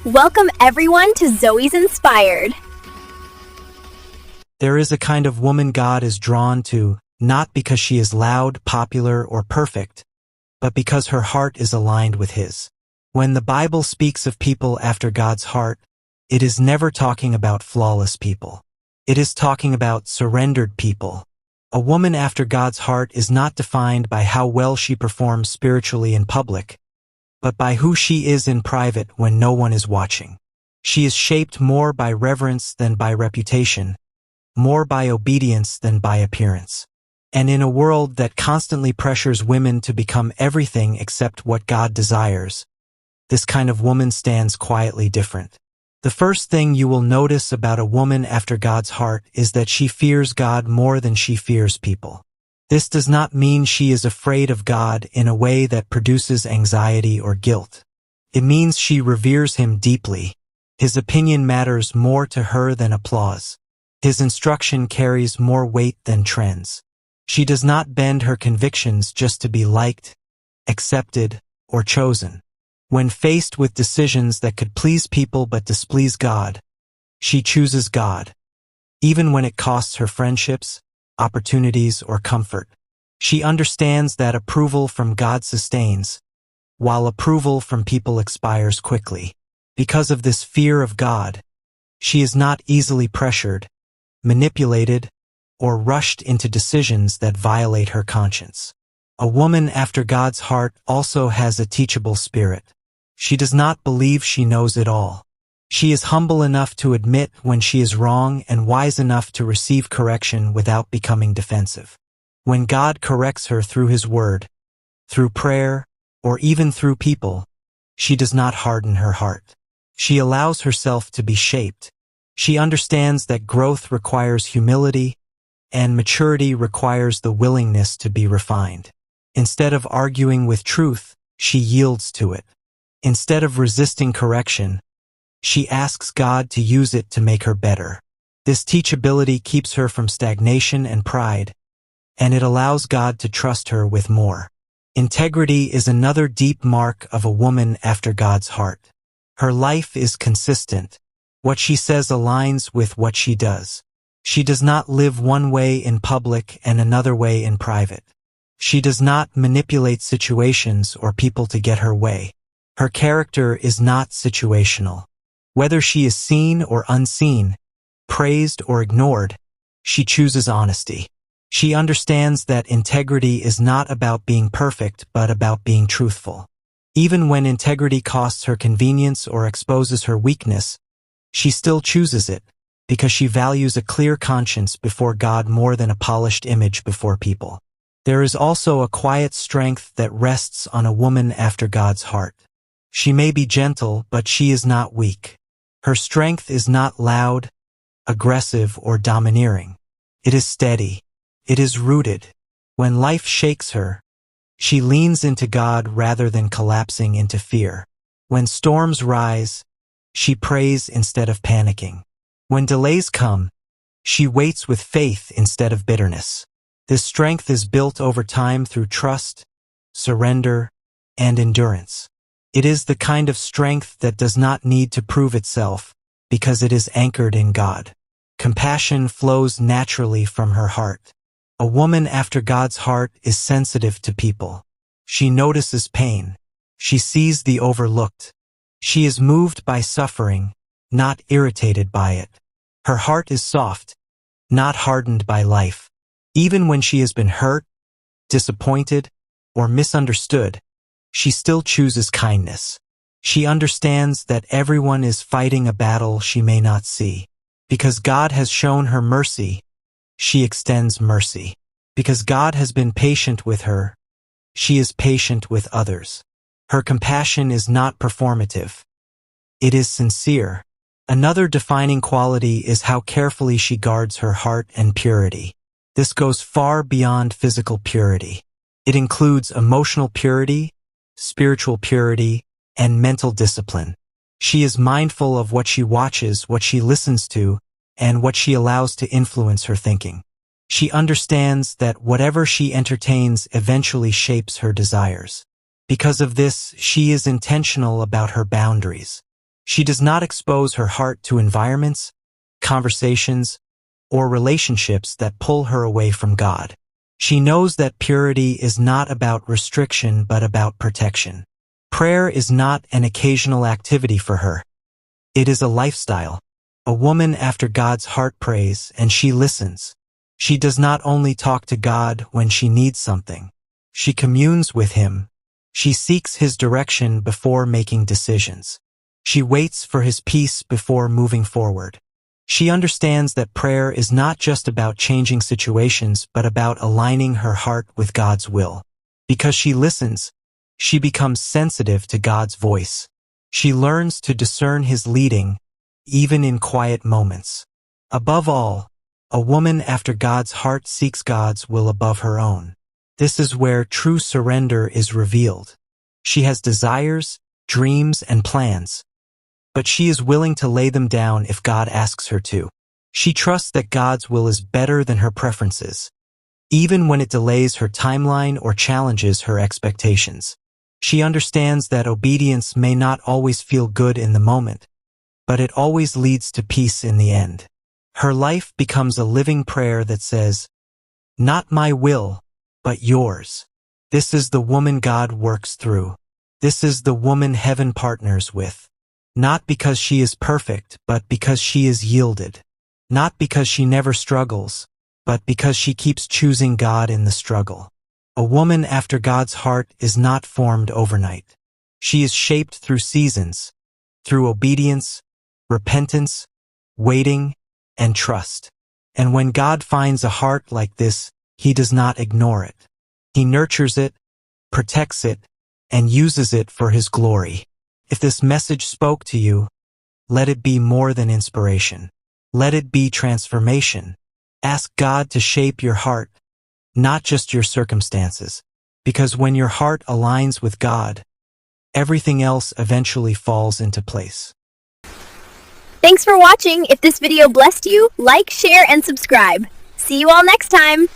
Welcome everyone to Zoe's Inspired. There is a kind of woman God is drawn to, not because she is loud, popular, or perfect, but because her heart is aligned with His. When the Bible speaks of people after God's heart, it is never talking about flawless people. It is talking about surrendered people. A woman after God's heart is not defined by how well she performs spiritually in public, but by who she is in private when no one is watching. She is shaped more by reverence than by reputation, more by obedience than by appearance. And in a world that constantly pressures women to become everything except what God desires, this kind of woman stands quietly different. The first thing you will notice about a woman after God's heart is that she fears God more than she fears people. This does not mean she is afraid of God in a way that produces anxiety or guilt. It means she reveres Him deeply. His opinion matters more to her than applause. His instruction carries more weight than trends. She does not bend her convictions just to be liked, accepted, or chosen. When faced with decisions that could please people but displease God, she chooses God, even when it costs her friendships, opportunities, or comfort. She understands that approval from God sustains, while approval from people expires quickly. Because of this fear of God, she is not easily pressured, manipulated, or rushed into decisions that violate her conscience. A woman after God's heart also has a teachable spirit. She does not believe she knows it all. She is humble enough to admit when she is wrong and wise enough to receive correction without becoming defensive. When God corrects her through His word, through prayer, or even through people, she does not harden her heart. She allows herself to be shaped. She understands that growth requires humility, and maturity requires the willingness to be refined. Instead of arguing with truth, she yields to it. Instead of resisting correction, she asks God to use it to make her better. This teachability keeps her from stagnation and pride, and it allows God to trust her with more. Integrity is another deep mark of a woman after God's heart. Her life is consistent. What she says aligns with what she does. She does not live one way in public and another way in private. She does not manipulate situations or people to get her way. Her character is not situational. Whether she is seen or unseen, praised or ignored, she chooses honesty. She understands that integrity is not about being perfect, but about being truthful. Even when integrity costs her convenience or exposes her weakness, she still chooses it, because she values a clear conscience before God more than a polished image before people. There is also a quiet strength that rests on a woman after God's heart. She may be gentle, but she is not weak. Her strength is not loud, aggressive, or domineering. It is steady. It is rooted. When life shakes her, she leans into God rather than collapsing into fear. When storms rise, she prays instead of panicking. When delays come, she waits with faith instead of bitterness. This strength is built over time through trust, surrender, and endurance. It is the kind of strength that does not need to prove itself because it is anchored in God. Compassion flows naturally from her heart. A woman after God's heart is sensitive to people. She notices pain. She sees the overlooked. She is moved by suffering, not irritated by it. Her heart is soft, not hardened by life. Even when she has been hurt, disappointed, or misunderstood, she still chooses kindness. She understands that everyone is fighting a battle she may not see. Because God has shown her mercy, she extends mercy. Because God has been patient with her, she is patient with others. Her compassion is not performative. It is sincere. Another defining quality is how carefully she guards her heart and purity. This goes far beyond physical purity. It includes emotional purity, spiritual purity, and mental discipline. She is mindful of what she watches, what she listens to, and what she allows to influence her thinking. She understands that whatever she entertains eventually shapes her desires. Because of this, she is intentional about her boundaries. She does not expose her heart to environments, conversations, or relationships that pull her away from God. She knows that purity is not about restriction but about protection. Prayer is not an occasional activity for her. It is a lifestyle. A woman after God's heart prays and she listens. She does not only talk to God when she needs something. She communes with Him. She seeks His direction before making decisions. She waits for His peace before moving forward. She understands that prayer is not just about changing situations but about aligning her heart with God's will. Because she listens, she becomes sensitive to God's voice. She learns to discern His leading, even in quiet moments. Above all, a woman after God's heart seeks God's will above her own. This is where true surrender is revealed. She has desires, dreams, and plans, but she is willing to lay them down if God asks her to. She trusts that God's will is better than her preferences, even when it delays her timeline or challenges her expectations. She understands that obedience may not always feel good in the moment, but it always leads to peace in the end. Her life becomes a living prayer that says, "Not my will, but yours." This is the woman God works through. This is the woman heaven partners with. Not because she is perfect, but because she is yielded. Not because she never struggles, but because she keeps choosing God in the struggle. A woman after God's heart is not formed overnight. She is shaped through seasons, through obedience, repentance, waiting, and trust. And when God finds a heart like this, He does not ignore it. He nurtures it, protects it, and uses it for His glory. If this message spoke to you, let it be more than inspiration. Let it be transformation. Ask God to shape your heart, not just your circumstances, because when your heart aligns with God, everything else eventually falls into place. Thanks for watching. If this video blessed you, like, share, and subscribe. See you all next time.